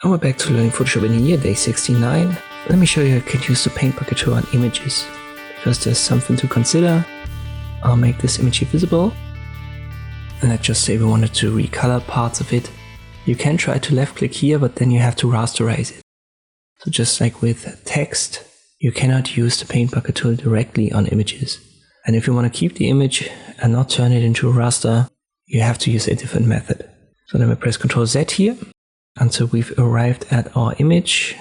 And we're back to learning Photoshop in a year, day 69. Let me show you how you can use the paint bucket tool on images, because there's something to consider. I'll make this image here visible. And let's just say we wanted to recolor parts of it. You can try to left click here, but then you have to rasterize it. So just like with text, you cannot use the paint bucket tool directly on images. And if you want to keep the image and not turn it into a raster, you have to use a different method. So let me press Ctrl Z here until we've arrived at our image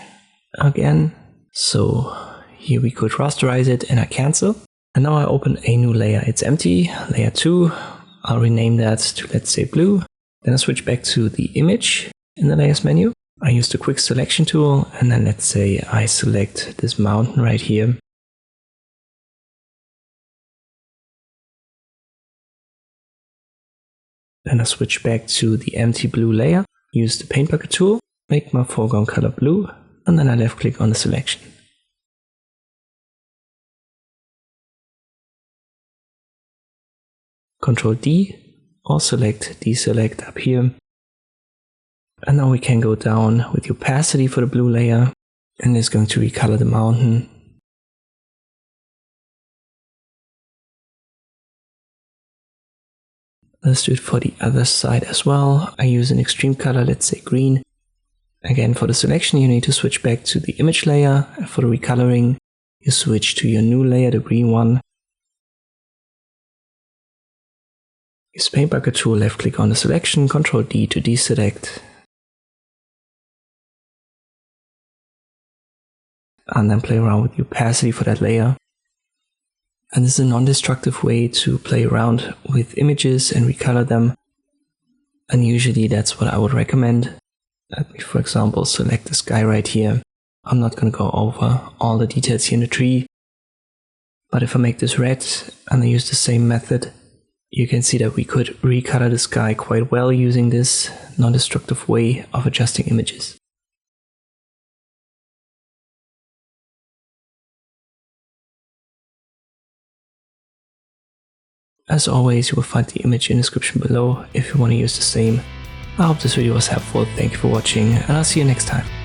again. So here we could rasterize it and I cancel. And now I open a new layer. It's empty, layer 2. I'll rename that to, let's say, blue. Then I switch back to the image in the layers menu. I use the quick selection tool and then let's say I select this mountain right here. Then I switch back to the empty blue layer, use the paint bucket tool, make my foreground color blue, and then I left click on the selection. Ctrl D or select deselect up here. And now we can go down with the opacity for the blue layer, and it's going to recolor the mountain. Let's do it for the other side as well. I use an extreme color, let's say green. Again, for the selection, you need to switch back to the image layer. And for the recoloring, you switch to your new layer, the green one. Use paint bucket tool, left click on the selection, Ctrl D to deselect. And then play around with the opacity for that layer. And this is a non-destructive way to play around with images and recolor them. And usually that's what I would recommend. Let me, for example, select this guy right here. I'm not going to go over all the details here in the tree. But if I make this red and I use the same method, you can see that we could recolor the sky quite well using this non-destructive way of adjusting images. As always, you will find the image in the description below if you want to use the same. I hope this video was helpful, thank you for watching, and I'll see you next time.